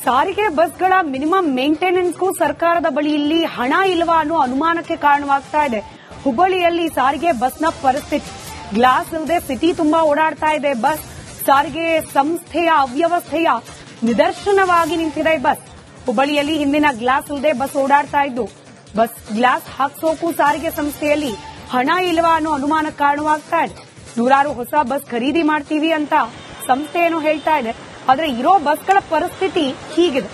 ಸಾರಿಗೆ ಬಸ್ಗಳ ಮಿನಿಮಮ್ ಮೇಂಟೆನೆನ್ಸ್ಗೂ ಸರ್ಕಾರದ ಬಳಿ ಇಲ್ಲಿ ಹಣ ಇಲ್ವಾ ಅನ್ನೋ ಅನುಮಾನಕ್ಕೆ ಕಾರಣವಾಗ್ತಾ ಇದೆ. ಹುಬ್ಬಳ್ಳಿಯಲ್ಲಿ ಸಾರಿಗೆ ಬಸ್ನ ಪರಿಸ್ಥಿತಿ ಗ್ಲಾಸ್ ಇಲ್ಲದೆ ಸಿಟಿ ತುಂಬಾ ಓಡಾಡ್ತಾ ಇದೆ ಬಸ್. ಸಾರಿಗೆ ಸಂಸ್ಥೆಯ ಅವ್ಯವಸ್ಥೆಯ ನಿದರ್ಶನವಾಗಿ ನಿಂತಿದೆ ಬಸ್. ಹುಬ್ಬಳ್ಳಿಯಲ್ಲಿ ಹಿಂದಿನ ಗ್ಲಾಸ್ ಇಲ್ಲದೆ ಬಸ್ ಓಡಾಡ್ತಾ ಇದ್ದು, ಬಸ್ ಗ್ಲಾಸ್ ಹಾಕ್ಸೋಕು ಸಾರಿಗೆ ಸಂಸ್ಥೆಯಲ್ಲಿ ಹಣ ಇಲ್ವಾ ಅನ್ನೋ ಅನುಮಾನಕ್ಕೆ ಕಾರಣವಾಗ್ತಾ ಇದೆ. ನೂರಾರು ಹೊಸ ಬಸ್ ಖರೀದಿ ಮಾಡ್ತೀವಿ ಅಂತ ಸಂಸ್ಥೆ ಏನೋ ಹೇಳ್ತಾ ಇದೆ, ಆದ್ರೆ ಇರೋ ಬಸ್ಗಳ ಪರಿಸ್ಥಿತಿ ಹೀಗಿದೆ.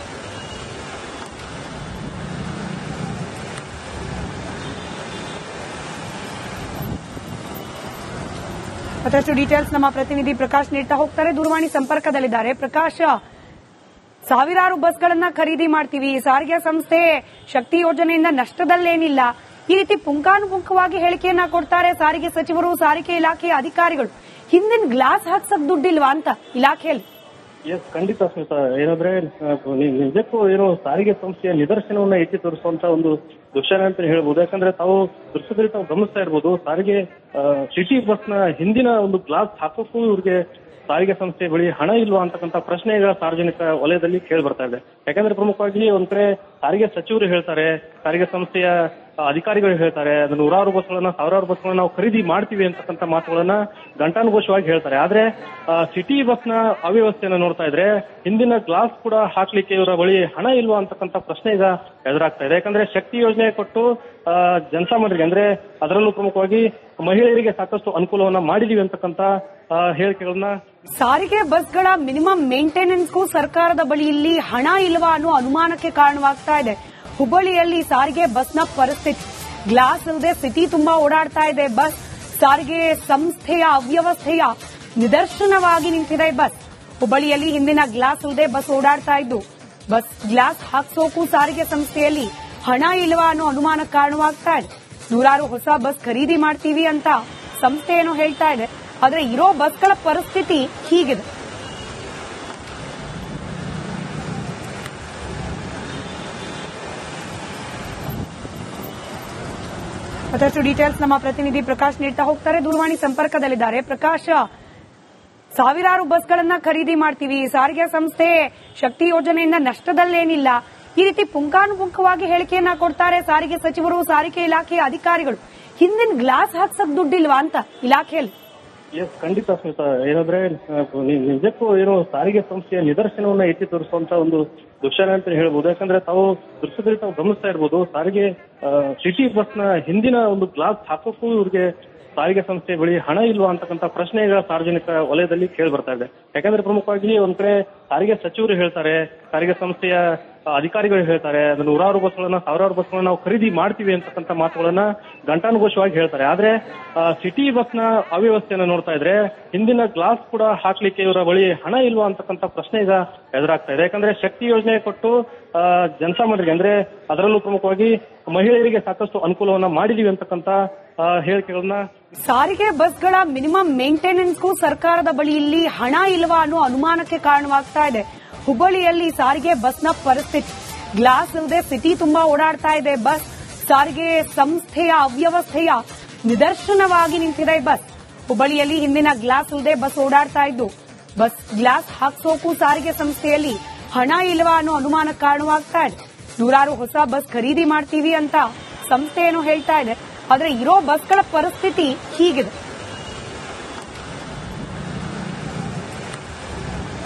ಮತ್ತಷ್ಟು ಡೀಟೇಲ್ಸ್ ನಮ್ಮ ಪ್ರತಿನಿಧಿ ಪ್ರಕಾಶ್ ನೀಡ್ತಾ ಹೋಗ್ತಾರೆ, ದೂರವಾಣಿ ಸಂಪರ್ಕದಲ್ಲಿದ್ದಾರೆ. ಪ್ರಕಾಶ್, ಸಾವಿರಾರು ಬಸ್ಗಳನ್ನ ಖರೀದಿ ಮಾಡ್ತೀವಿ, ಸಾರಿಗೆ ಸಂಸ್ಥೆ ಶಕ್ತಿ ಯೋಜನೆಯಿಂದ ನಷ್ಟದಲ್ಲೇನಿಲ್ಲ, ಈ ರೀತಿ ಪುಂಖಾನುಪುಂಖವಾಗಿ ಹೇಳಿಕೆಯನ್ನ ಕೊಡ್ತಾರೆ ಸಾರಿಗೆ ಸಚಿವರು, ಸಾರಿಗೆ ಇಲಾಖೆಯ ಅಧಿಕಾರಿಗಳು. ಹಿಂದಿನ ಗ್ಲಾಸ್ ಹಾಕ್ಸಕ್ ದುಡ್ಡಿಲ್ವಾ ಅಂತ ಇಲಾಖೆಯಲ್ಲಿ? ಎಸ್, ಖಂಡಿತ ಸ್ಮಿತಾ. ಏನಂದ್ರೆ ನಿಜಕ್ಕೂ ಏನು ಸಾರಿಗೆ ಸಂಸ್ಥೆಯ ನಿದರ್ಶನವನ್ನ ಎತ್ತಿ ತೋರಿಸುವಂತ ಒಂದು ದೃಶ್ಯನೇ ಅಂತ ಹೇಳ್ಬೋದು. ಯಾಕಂದ್ರೆ ತಾವು ದೃಶ್ಯದಲ್ಲಿ ತಾವು ಗಮನಿಸ್ತಾ ಇರ್ಬೋದು, ಸಾರಿಗೆ ಸಿಟಿ ಬಸ್ನ ಹಿಂದಿನ ಒಂದು ಗ್ಲಾಸ್ ಹಾಕೋಕ್ಕೂ ಇವ್ರಿಗೆ ಸಾರಿಗೆ ಸಂಸ್ಥೆ ಬಳಿ ಹಣ ಇಲ್ವಾ ಅಂತಕ್ಕಂಥ ಪ್ರಶ್ನೆ ಈಗ ಸಾರ್ವಜನಿಕ ವಲಯದಲ್ಲಿ ಕೇಳಿ ಬರ್ತಾ ಇದೆ. ಯಾಕಂದ್ರೆ ಪ್ರಮುಖವಾಗಿ ಒಂದ್ ಕಡೆ ಸಾರಿಗೆ ಸಚಿವರು ಹೇಳ್ತಾರೆ, ಸಾರಿಗೆ ಸಂಸ್ಥೆಯ ಅಧಿಕಾರಿಗಳು ಹೇಳ್ತಾರೆ, ಅದು ನೂರಾರು ಬಸ್ಗಳನ್ನ ಸಾವಿರಾರು ಬಸ್ಗಳನ್ನ ನಾವು ಖರೀದಿ ಮಾಡ್ತೀವಿ ಅಂತಕ್ಕಂಥ ಮಾತುಗಳನ್ನ ಘಂಟಾನುಘೋಷವಾಗಿ ಹೇಳ್ತಾರೆ. ಆದ್ರೆ ಸಿಟಿ ಬಸ್ನ ಅವ್ಯವಸ್ಥೆಯನ್ನ ನೋಡ್ತಾ ಇದ್ರೆ ಹಿಂದಿನ ಗ್ಲಾಸ್ ಕೂಡ ಹಾಕ್ಲಿಕ್ಕೆ ಇವರ ಬಳಿ ಹಣ ಇಲ್ವಾ ಅಂತಕ್ಕಂಥ ಪ್ರಶ್ನೆ ಈಗ ಎದುರಾಗ್ತಾ ಇದೆ. ಯಾಕಂದ್ರೆ ಶಕ್ತಿ ಯೋಜನೆ ಕೊಟ್ಟು ಜನಸಾಮಾನ್ಯರಿಗೆ, ಅಂದ್ರೆ ಅದರಲ್ಲೂ ಪ್ರಮುಖವಾಗಿ ಮಹಿಳೆಯರಿಗೆ ಸಾಕಷ್ಟು ಅನುಕೂಲವನ್ನ ಮಾಡಿದೀವಿ ಅಂತಕ್ಕಂಥ ಹೇಳಿಕೆಗಳನ್ನ. ಸಾರಿಗೆ ಬಸ್ಗಳ ಮಿನಿಮಮ್ ಮೇಂಟೆನೆನ್ಸ್ಗೂ ಸರ್ಕಾರದ ಬಳಿ ಇಲ್ಲಿ ಹಣ ಇಲ್ವಾ ಅನ್ನೋ ಅನುಮಾನಕ್ಕೆ ಕಾರಣವಾಗ್ತಾ ಇದೆ. ಹುಬ್ಬಳ್ಳಿಯಲ್ಲಿ ಸಾರಿಗೆ ಬಸ್ನ ಪರಿಸ್ಥಿತಿ ಗ್ಲಾಸ್ ಇಲ್ಲದೆ ಸಿಟಿ ತುಂಬಾ ಓಡಾಡ್ತಾ ಇದೆ ಬಸ್. ಸಾರಿಗೆ ಸಂಸ್ಥೆಯ ಅವ್ಯವಸ್ಥೆಯ ನಿದರ್ಶನವಾಗಿ ನಿಂತಿದೆ ಬಸ್. ಹುಬ್ಬಳ್ಳಿಯಲ್ಲಿ ಹಿಂದಿನ ಗ್ಲಾಸ್ ಇಲ್ಲದೆ ಬಸ್ ಓಡಾಡ್ತಾ ಇದ್ದು, ಬಸ್ ಗ್ಲಾಸ್ ಹಾಕ್ಸೋಕು ಸಾರಿಗೆ ಸಂಸ್ಥೆಯಲ್ಲಿ ಹಣ ಇಲ್ವಾ ಅನ್ನೋ ಅನುಮಾನಕ್ಕೆ ಕಾರಣವಾಗ್ತಾ ಇದೆ. ನೂರಾರು ಹೊಸ ಬಸ್ ಖರೀದಿ ಮಾಡ್ತೀವಿ ಅಂತ ಸಂಸ್ಥೆ ಏನೋ ಹೇಳ್ತಾ ಇದೆ, ಆದ್ರೆ ಇರೋ ಬಸ್ಗಳ ಪರಿಸ್ಥಿತಿ ಹೀಗಿದೆ. ಮತ್ತಷ್ಟು ಡೀಟೇಲ್ಸ್ ನಮ್ಮ ಪ್ರತಿನಿಧಿ ಪ್ರಕಾಶ್ ನೀಡ್ತಾ ಹೋಗ್ತಾರೆ, ದೂರವಾಣಿ ಸಂಪರ್ಕದಲ್ಲಿದ್ದಾರೆ. ಪ್ರಕಾಶ್, ಸಾವಿರಾರು ಬಸ್ಗಳನ್ನ ಖರೀದಿ ಮಾಡ್ತೀವಿ, ಸಾರಿಗೆ ಸಂಸ್ಥೆ ಶಕ್ತಿ ಯೋಜನೆಯಿಂದ ನಷ್ಟದಲ್ಲೇನಿಲ್ಲ, ಈ ರೀತಿ ಪುಂಖಾನುಪುಂಖವಾಗಿ ಹೇಳಿಕೆಯನ್ನ ಕೊಡ್ತಾರೆ ಸಾರಿಗೆ ಸಚಿವರು, ಸಾರಿಗೆ ಇಲಾಖೆಯ ಅಧಿಕಾರಿಗಳು. ಹಿಂದಿನ ಗ್ಲಾಸ್ ಹಾಕ್ಸಕ್ ದುಡ್ಡಿಲ್ವಾ ಅಂತ ಇಲಾಖೆಯಲ್ಲಿ? ಎಸ್, ಖಂಡಿತ ಸ್ಮಿತಾ. ಏನಂದ್ರೆ ನಿಜಕ್ಕೂ ಏನು ಸಾರಿಗೆ ಸಂಸ್ಥೆಯ ನಿದರ್ಶನವನ್ನ ಎತ್ತಿ ತೋರಿಸುವಂತ ಒಂದು ದೃಶ್ಯನೇ ಅಂತ ಹೇಳ್ಬೋದು. ಯಾಕಂದ್ರೆ ತಾವು ದೃಶ್ಯದಲ್ಲಿ ತಾವು ಗಮನಿಸ್ತಾ ಇರ್ಬೋದು, ಸಾರಿಗೆ ಸಿಟಿ ಬಸ್ನ ಹಿಂದಿನ ಒಂದು ಗ್ಲಾಸ್ ಹಾಕೋಕ್ಕೂ ಇವ್ರಿಗೆ ಸಾರಿಗೆ ಸಂಸ್ಥೆ ಬಳಿ ಹಣ ಇಲ್ವಾ ಅಂತಕ್ಕಂಥ ಪ್ರಶ್ನೆ ಈಗ ಸಾರ್ವಜನಿಕ ವಲಯದಲ್ಲಿ ಕೇಳಿ ಬರ್ತಾ ಇದೆ. ಯಾಕಂದ್ರೆ ಪ್ರಮುಖವಾಗಿ ಒಂದ್ ಕಡೆ ಸಾರಿಗೆ ಸಚಿವರು ಹೇಳ್ತಾರೆ, ಸಾರಿಗೆ ಸಂಸ್ಥೆಯ ಅಧಿಕಾರಿಗಳು ಹೇಳ್ತಾರೆ, ಅದು ನೂರಾರು ಬಸ್ಗಳನ್ನ ಸಾವಿರಾರು ಬಸ್ಗಳನ್ನ ನಾವು ಖರೀದಿ ಮಾಡ್ತೀವಿ ಅಂತಕ್ಕಂಥ ಮಾತುಗಳನ್ನ ಘಂಟಾನುಘೋಷವಾಗಿ ಹೇಳ್ತಾರೆ. ಆದ್ರೆ ಸಿಟಿ ಬಸ್ನ ಅವ್ಯವಸ್ಥೆಯನ್ನ ನೋಡ್ತಾ ಇದ್ರೆ ಹಿಂದಿನ ಗ್ಲಾಸ್ ಕೂಡ ಹಾಕ್ಲಿಕ್ಕೆ ಇವರ ಬಳಿ ಹಣ ಇಲ್ವಾ ಅಂತಕ್ಕಂಥ ಪ್ರಶ್ನೆ ಈಗ ಎದುರಾಗ್ತಾ ಇದೆ. ಯಾಕಂದ್ರೆ ಶಕ್ತಿ ಯೋಜನೆ ಕೊಟ್ಟು ಜನಸಾಮಾನ್ಯರಿಗೆ, ಅಂದ್ರೆ ಅದರಲ್ಲೂ ಪ್ರಮುಖವಾಗಿ ಮಹಿಳೆಯರಿಗೆ ಸಾಕಷ್ಟು ಅನುಕೂಲವನ್ನ ಮಾಡಿದೀವಿ ಅಂತಕ್ಕಂಥ ಹೇಳಿಕೆಗಳನ್ನ. ಸಾರಿಗೆ ಬಸ್ಗಳ ಮಿನಿಮಮ್ ಮೇಂಟೆನೆನ್ಸ್ಗೂ ಸರ್ಕಾರದ ಬಳಿ ಇಲ್ಲಿ ಹಣ ಇಲ್ವಾ ಅನ್ನೋ ಅನುಮಾನಕ್ಕೆ ಕಾರಣವಾಗ್ತಾ ಇದೆ. ಹುಬ್ಬಳ್ಳಿಯಲ್ಲಿ ಸಾರಿಗೆ ಬಸ್ನ ಪರಿಸ್ಥಿತಿ ಗ್ಲಾಸ್ ಇಲ್ಲದೆ ಸಿಟಿ ತುಂಬಾ ಓಡಾಡ್ತಾ ಇದೆ ಬಸ್. ಸಾರಿಗೆ ಸಂಸ್ಥೆಯ ಅವ್ಯವಸ್ಥೆಯ ನಿದರ್ಶನವಾಗಿ ನಿಂತಿದೆ ಬಸ್. ಹುಬ್ಬಳ್ಳಿಯಲ್ಲಿ ಹಿಂದಿನ ಗ್ಲಾಸ್ ಇಲ್ಲದೆ ಬಸ್ ಓಡಾಡ್ತಾ ಇದ್ದು, ಬಸ್ ಗ್ಲಾಸ್ ಹಾಕ್ಸೋಕು ಸಾರಿಗೆ ಸಂಸ್ಥೆಯಲ್ಲಿ ಹಣ ಇಲ್ವಾ ಅನ್ನೋ ಅನುಮಾನಕ್ಕೆ ಕಾರಣವಾಗ್ತಾ ಇದೆ. ನೂರಾರು ಹೊಸ ಬಸ್ ಖರೀದಿ ಮಾಡ್ತೀವಿ ಅಂತ ಸಂಸ್ಥೆ ಏನೋ ಹೇಳ್ತಾ ಇದೆ, ಆದ್ರೆ ಇರೋ ಬಸ್ಗಳ ಪರಿಸ್ಥಿತಿ ಹೀಗಿದೆ.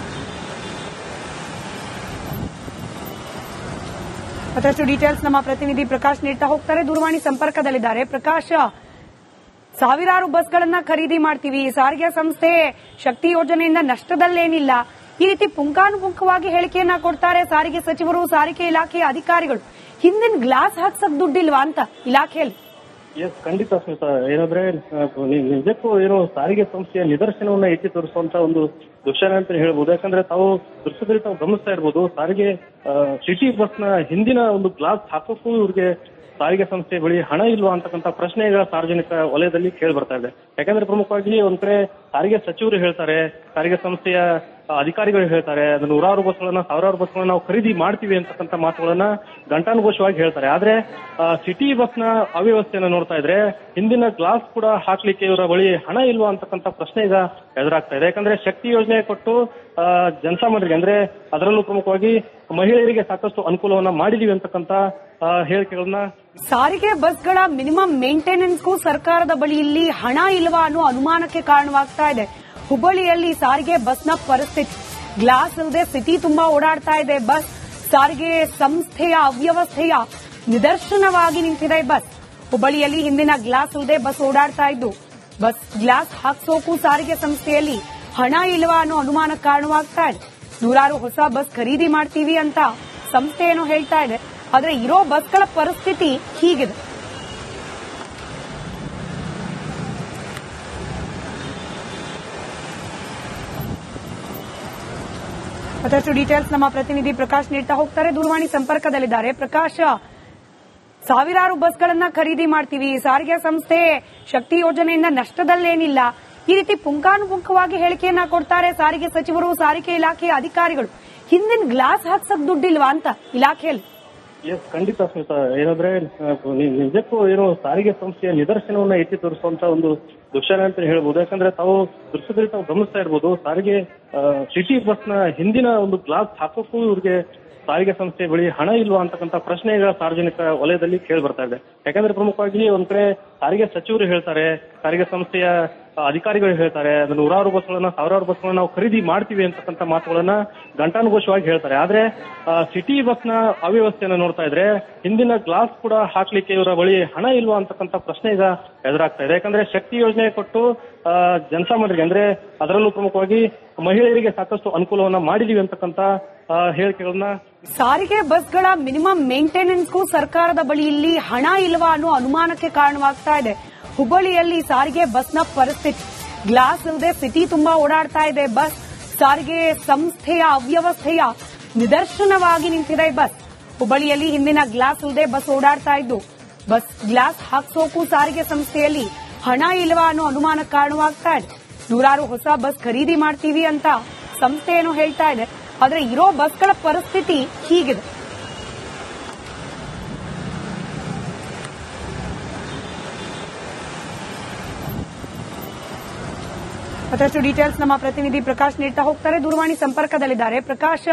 ಮತ್ತಷ್ಟು ಡೀಟೇಲ್ಸ್ ನಮ್ಮ ಪ್ರತಿನಿಧಿ ಪ್ರಕಾಶ್ ನೀಡ್ತಾ ಹೋಗ್ತಾರೆ, ದೂರವಾಣಿ ಸಂಪರ್ಕದಲ್ಲಿದ್ದಾರೆ. ಪ್ರಕಾಶ್, ಸಾವಿರಾರು ಬಸ್ಗಳನ್ನ ಖರೀದಿ ಮಾಡ್ತೀವಿ, ಸಾರಿಗೆ ಸಂಸ್ಥೆ ಶಕ್ತಿ ಯೋಜನೆಯಿಂದ ನಷ್ಟದಲ್ಲೇನಿಲ್ಲ, ಈ ರೀತಿ ಪುಂಖಾನುಪುಂಖವಾಗಿ ಹೇಳಿಕೆಯನ್ನ ಕೊಡ್ತಾರೆ ಸಾರಿಗೆ ಸಚಿವರು, ಸಾರಿಗೆ ಇಲಾಖೆಯ ಅಧಿಕಾರಿಗಳು. ಹಿಂದಿನ ಗ್ಲಾಸ್ ಹಾಕ್ಸಕ್ ದುಡ್ಡಿಲ್ವಾ ಅಂತ ಇಲಾಖೆಯಲ್ಲಿ? ಎಸ್, ಖಂಡಿತ ಸ್ಮಿತಾ. ಏನಂದ್ರೆ ನಿಜಕ್ಕೂ ಏನು ಸಾರಿಗೆ ಸಂಸ್ಥೆಯ ನಿದರ್ಶನವನ್ನ ಎತ್ತಿ ತೋರಿಸುವಂತ ಒಂದು ದೃಶ್ಯನೇ ಅಂತ ಹೇಳ್ಬೋದು. ಯಾಕಂದ್ರೆ ತಾವು ದೃಶ್ಯದಲ್ಲಿ ತಾವು ಗಮನಿಸ್ತಾ ಇರ್ಬೋದು, ಸಾರಿಗೆ ಸಿಟಿ ಬಸ್ನ ಹಿಂದಿನ ಒಂದು ಗ್ಲಾಸ್ ಹಾಕೋಕ್ಕೂ ಇವ್ರಿಗೆ ಸಾರಿಗೆ ಸಂಸ್ಥೆ ಬಳಿ ಹಣ ಇಲ್ವಾ ಅಂತಕ್ಕಂಥ ಪ್ರಶ್ನೆ ಈಗ ಸಾರ್ವಜನಿಕ ವಲಯದಲ್ಲಿ ಕೇಳಿ ಬರ್ತಾ ಇದೆ. ಯಾಕಂದ್ರೆ ಪ್ರಮುಖವಾಗಿ ಒಂದ್ ಕಡೆ ಸಾರಿಗೆ ಸಚಿವರು ಹೇಳ್ತಾರೆ, ಸಾರಿಗೆ ಸಂಸ್ಥೆಯ ಅಧಿಕಾರಿಗಳು ಹೇಳ್ತಾರೆ, ಅದು ನೂರಾರು ಬಸ್ಗಳನ್ನ ಸಾವಿರಾರು ಬಸ್ಗಳನ್ನ ನಾವು ಖರೀದಿ ಮಾಡ್ತೀವಿ ಅಂತಕ್ಕಂಥ ಮಾತುಗಳನ್ನ ಘಂಟಾನುಘೋಷವಾಗಿ ಹೇಳ್ತಾರೆ. ಆದ್ರೆ ಸಿಟಿ ಬಸ್ನ ಅವ್ಯವಸ್ಥೆಯನ್ನ ನೋಡ್ತಾ ಇದ್ರೆ ಹಿಂದಿನ ಗ್ಲಾಸ್ ಕೂಡ ಹಾಕ್ಲಿಕ್ಕೆ ಇವರ ಬಳಿ ಹಣ ಇಲ್ವಾ ಅಂತಕ್ಕಂಥ ಪ್ರಶ್ನೆ ಈಗ ಎದುರಾಗ್ತಾ ಇದೆ. ಯಾಕಂದ್ರೆ ಶಕ್ತಿ ಯೋಜನೆ ಕೊಟ್ಟು ಜನಸಾಮಾನ್ಯರಿಗೆ ಅಂದ್ರೆ ಅದರಲ್ಲೂ ಪ್ರಮುಖವಾಗಿ ಮಹಿಳೆಯರಿಗೆ ಸಾಕಷ್ಟು ಅನುಕೂಲವನ್ನ ಮಾಡಿದೀವಿ ಅಂತಕ್ಕಂಥ ಹೇಳಿಕೆಗಳನ್ನ ಸಾರಿಗೆ ಬಸ್ಗಳ ಮಿನಿಮಮ್ ಮೇಂಟೆನೆನ್ಸ್ಗೂ ಸರ್ಕಾರದ ಬಳಿ ಇಲ್ಲಿ ಹಣ ಇಲ್ವಾ ಅನ್ನೋ ಅನುಮಾನಕ್ಕೆ ಕಾರಣವಾಗ್ತಾ ಇದೆ. ಹುಬ್ಬಳ್ಳಿಯಲ್ಲಿ ಸಾರಿಗೆ ಬಸ್ನ ಪರಿಸ್ಥಿತಿ ಗ್ಲಾಸ್ ಇಲ್ಲದೆ ಸಿಟಿ ತುಂಬಾ ಓಡಾಡ್ತಾ ಇದೆ. ಬಸ್ ಸಾರಿಗೆ ಸಂಸ್ಥೆಯ ಅವ್ಯವಸ್ಥೆಯ ನಿದರ್ಶನವಾಗಿ ನಿಂತಿದೆ ಬಸ್. ಹುಬ್ಬಳ್ಳಿಯಲ್ಲಿ ಹಿಂದಿನ ಗ್ಲಾಸ್ ಇಲ್ಲದೆ ಬಸ್ ಓಡಾಡ್ತಾ ಇದ್ದು ಬಸ್ ಗ್ಲಾಸ್ ಹಾಕ್ಸೋಕು ಸಾರಿಗೆ ಸಂಸ್ಥೆಯಲ್ಲಿ ಹಣ ಇಲ್ವಾ ಅನ್ನೋ ಅನುಮಾನ ಕಾರಣವಾಗ್ತಾ ಇದೆ. ನೂರಾರು ಹೊಸ ಬಸ್ ಖರೀದಿ ಮಾಡ್ತೀವಿ ಅಂತ ಸಂಸ್ಥೆ ಏನೋ ಹೇಳ್ತಾ ಇದೆ, ಆದ್ರೆ ಇರೋ ಬಸ್ಗಳ ಪರಿಸ್ಥಿತಿ ಹೀಗಿದೆ. ಮತ್ತಷ್ಟು ಡೀಟೇಲ್ಸ್ ನಮ್ಮ ಪ್ರತಿನಿಧಿ ಪ್ರಕಾಶ್ ನೀಡ್ತಾ ಹೋಗ್ತಾರೆ. ದೂರವಾಣಿ ಸಂಪರ್ಕದಲ್ಲಿದ್ದಾರೆ. ಪ್ರಕಾಶ್, ಸಾವಿರಾರು ಬಸ್ಗಳನ್ನ ಖರೀದಿ ಮಾಡ್ತೀವಿ, ಸಾರಿಗೆ ಸಂಸ್ಥೆ ಶಕ್ತಿ ಯೋಜನೆಯಿಂದ ನಷ್ಟದಲ್ಲೇನಿಲ್ಲ, ಈ ರೀತಿ ಪುಂಖಾನುಪುಂಖವಾಗಿ ಹೇಳಿಕೆಯನ್ನ ಕೊಡ್ತಾರೆ ಸಾರಿಗೆ ಸಚಿವರು, ಸಾರಿಗೆ ಇಲಾಖೆಯ ಅಧಿಕಾರಿಗಳು. ಹಿಂದಿನ ಗ್ಲಾಸ್ ಹಾಕ್ಸಕ್ ದುಡ್ಡಿಲ್ವಾ ಅಂತ ಇಲಾಖೆಯಲ್ಲಿ? ಎಸ್, ಖಂಡಿತ ಸ್ಮಿತಾ. ಏನಂದ್ರೆ ನಿಜಕ್ಕೂ ಏನು ಸಾರಿಗೆ ಸಂಸ್ಥೆಯ ನಿದರ್ಶನವನ್ನ ಎತ್ತಿ ತೋರಿಸುವಂತ ಒಂದು ದೃಶ್ಯನೇ ಅಂತ ಹೇಳ್ಬೋದು. ಯಾಕಂದ್ರೆ ತಾವು ದೃಶ್ಯದಲ್ಲಿ ತಾವು ಗಮನಿಸ್ತಾ ಇರ್ಬೋದು, ಸಾರಿಗೆ ಸಿಟಿ ಬಸ್ನ ಹಿಂದಿನ ಒಂದು ಗ್ಲಾಸ್ ಹಾಕೋಕ್ಕೂ ಇವ್ರಿಗೆ ಸಾರಿಗೆ ಸಂಸ್ಥೆ ಬಳಿ ಹಣ ಇಲ್ವಾ ಅಂತಕ್ಕಂಥ ಪ್ರಶ್ನೆ ಈಗ ಸಾರ್ವಜನಿಕ ವಲಯದಲ್ಲಿ ಕೇಳಿ ಬರ್ತಾ ಇದೆ. ಯಾಕಂದ್ರೆ ಪ್ರಮುಖವಾಗಿ ಒಂದ್ ಕಡೆ ಸಾರಿಗೆ ಸಚಿವರು ಹೇಳ್ತಾರೆ, ಸಾರಿಗೆ ಸಂಸ್ಥೆಯ ಅಧಿಕಾರಿಗಳು ಹೇಳ್ತಾರೆ, ಅದು ನೂರಾರು ಬಸ್ಗಳನ್ನ ಸಾವಿರಾರು ಬಸ್ಗಳನ್ನ ನಾವು ಖರೀದಿ ಮಾಡ್ತೀವಿ ಅಂತಕ್ಕಂಥ ಮಾತುಗಳನ್ನ ಘಂಟಾನುಘೋಷವಾಗಿ ಹೇಳ್ತಾರೆ. ಆದ್ರೆ ಸಿಟಿ ಬಸ್ನ ಅವ್ಯವಸ್ಥೆಯನ್ನ ನೋಡ್ತಾ ಇದ್ರೆ ಹಿಂದಿನ ಗ್ಲಾಸ್ ಕೂಡ ಹಾಕ್ಲಿಕ್ಕೆ ಇವರ ಬಳಿ ಹಣ ಇಲ್ವಾ ಅಂತಕ್ಕಂಥ ಪ್ರಶ್ನೆ ಈಗ ಎದುರಾಗ್ತಾ ಇದೆ. ಯಾಕಂದ್ರೆ ಶಕ್ತಿ ಯೋಜನೆ ಕೊಟ್ಟು ಜನಸಾಮಾನ್ಯರಿಗೆ ಅಂದ್ರೆ ಅದರಲ್ಲೂ ಪ್ರಮುಖವಾಗಿ ಮಹಿಳೆಯರಿಗೆ ಸಾಕಷ್ಟು ಅನುಕೂಲವನ್ನ ಮಾಡಿದೀವಿ ಅಂತಕ್ಕಂಥ ಹೇಳಿಕೆಗಳನ್ನ ಸಾರಿಗೆ ಬಸ್ಗಳ ಮಿನಿಮಮ್ ಮೇಂಟೆನೆನ್ಸ್ಗೂ ಸರ್ಕಾರದ ಬಳಿ ಇಲ್ಲಿ ಹಣ ಇಲ್ವಾ ಅನ್ನೋ ಅನುಮಾನಕ್ಕೆ ಕಾರಣವಾಗ್ತಾ ಇದೆ. ಹುಬ್ಬಳ್ಳಿಯಲ್ಲಿ ಸಾರಿಗೆ ಬಸ್ನ ಪರಿಸ್ಥಿತಿ ಗ್ಲಾಸ್ ಇಲ್ಲದೆ ಸಿಟಿ ತುಂಬಾ ಓಡಾಡ್ತಾ ಇದೆ ಬಸ್. ಸಾರಿಗೆ ಸಂಸ್ಥೆಯ ಅವ್ಯವಸ್ಥೆಯ ನಿದರ್ಶನವಾಗಿ ನಿಂತಿದೆ ಬಸ್. ಹುಬ್ಬಳ್ಳಿಯಲ್ಲಿ ಹಿಂದಿನ ಗ್ಲಾಸ್ ಇಲ್ಲದೆ ಬಸ್ ಓಡಾಡ್ತಾ ಇದ್ದು ಬಸ್ ಗ್ಲಾಸ್ ಹಾಕ್ಸೋಕು ಸಾರಿಗೆ ಸಂಸ್ಥೆಯಲ್ಲಿ ಹಣ ಇಲ್ವಾ ಅನ್ನೋ ಅನುಮಾನ ಕಾರಣವಾಗ್ತಾ ಇದೆ. ನೂರಾರು ಹೊಸ ಬಸ್ ಖರೀದಿ ಮಾಡ್ತೀವಿ ಅಂತ ಸಂಸ್ಥೆ ಏನೋ ಹೇಳ್ತಾ ಇದೆ, ಆದ್ರೆ ಇರೋ ಬಸ್ಗಳ ಪರಿಸ್ಥಿತಿ ಹೀಗಿದೆ. ಮತ್ತಷ್ಟು ಡೀಟೇಲ್ಸ್ ನಮ್ಮ ಪ್ರತಿನಿಧಿ ಪ್ರಕಾಶ್ ನೀಡ್ತಾ ಹೋಗ್ತಾರೆ. ದೂರವಾಣಿ ಸಂಪರ್ಕದಲ್ಲಿದ್ದಾರೆ. ಪ್ರಕಾಶ್,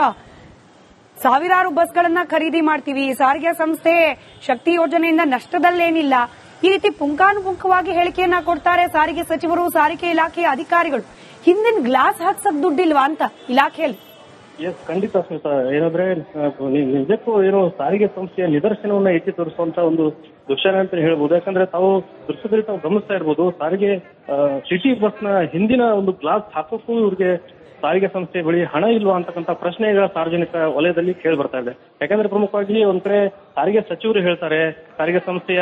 ಸಾವಿರಾರು ಬಸ್ಗಳನ್ನ ಖರೀದಿ ಮಾಡ್ತೀವಿ, ಸಾರಿಗೆ ಸಂಸ್ಥೆ ಶಕ್ತಿ ಯೋಜನೆಯಿಂದ ನಷ್ಟದಲ್ಲೇನಿಲ್ಲ, ಈ ರೀತಿ ಪುಂಖಾನುಪುಂಖವಾಗಿ ಹೇಳಿಕೆಯನ್ನ ಕೊಡ್ತಾರೆ ಸಾರಿಗೆ ಸಚಿವರು, ಸಾರಿಗೆ ಇಲಾಖೆಯ ಅಧಿಕಾರಿಗಳು. ಹಿಂದಿನ ಗ್ಲಾಸ್ ಹಾಕ್ಸಕ್ ದುಡ್ಡಿಲ್ವಾ ಅಂತ ಇಲಾಖೆಯಲ್ಲಿ? ಎಸ್, ಖಂಡಿತ ಸ್ಮಿತಾ. ಏನಂದ್ರೆ ನಿಜಕ್ಕೂ ಏನು ಸಾರಿಗೆ ಸಂಸ್ಥೆಯ ನಿದರ್ಶನವನ್ನ ಎತ್ತಿ ತೋರಿಸುವಂತ ಒಂದು ದೃಶ್ಯನೇ ಅಂತ ಹೇಳ್ಬೋದು. ಯಾಕಂದ್ರೆ ತಾವು ದೃಶ್ಯದಲ್ಲಿ ತಾವು ಗಮನಿಸ್ತಾ ಇರ್ಬೋದು, ಸಾರಿಗೆ ಸಿಟಿ ಬಸ್ನ ಹಿಂದಿನ ಒಂದು ಗ್ಲಾಸ್ ಹಾಕೋಕ್ಕೂ ಇವ್ರಿಗೆ ಸಾರಿಗೆ ಸಂಸ್ಥೆ ಬಳಿ ಹಣ ಇಲ್ವಾ ಅಂತಕ್ಕಂಥ ಪ್ರಶ್ನೆ ಈಗ ಸಾರ್ವಜನಿಕ ವಲಯದಲ್ಲಿ ಕೇಳಿ ಬರ್ತಾ ಇದೆ. ಯಾಕಂದ್ರೆ ಪ್ರಮುಖವಾಗಿ ಒಂದ್ ಕಡೆ ಸಾರಿಗೆ ಸಚಿವರು ಹೇಳ್ತಾರೆ, ಸಾರಿಗೆ ಸಂಸ್ಥೆಯ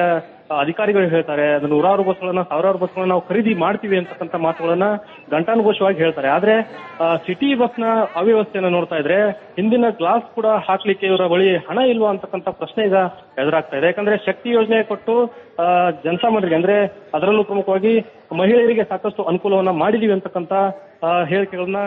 ಅಧಿಕಾರಿಗಳು ಹೇಳ್ತಾರೆ, ಅದು ನೂರಾರು ಬಸ್ಗಳನ್ನ ಸಾವಿರಾರು ಬಸ್ಗಳನ್ನ ನಾವು ಖರೀದಿ ಮಾಡ್ತೀವಿ ಅಂತಕ್ಕಂಥ ಮಾತುಗಳನ್ನ ಘಂಟಾನುಘೋಷವಾಗಿ ಹೇಳ್ತಾರೆ. ಆದ್ರೆ ಸಿಟಿ ಬಸ್ನ ಅವ್ಯವಸ್ಥೆಯನ್ನ ನೋಡ್ತಾ ಇದ್ರೆ ಹಿಂದಿನ ಗ್ಲಾಸ್ ಕೂಡ ಹಾಕ್ಲಿಕ್ಕೆ ಇವರ ಬಳಿ ಹಣ ಇಲ್ವಾ ಅಂತಕ್ಕಂಥ ಪ್ರಶ್ನೆ ಈಗ ಎದುರಾಗ್ತಾ ಇದೆ. ಯಾಕಂದ್ರೆ ಶಕ್ತಿ ಯೋಜನೆ ಕೊಟ್ಟು ಜನಸಾಮಾನ್ಯರಿಗೆ ಅಂದ್ರೆ ಅದರಲ್ಲೂ ಪ್ರಮುಖವಾಗಿ ಮಹಿಳೆಯರಿಗೆ ಸಾಕಷ್ಟು ಅನುಕೂಲವನ್ನ ಮಾಡಿದೀವಿ ಅಂತಕ್ಕಂಥ ಹೇಳಿಕೆಗಳನ್ನ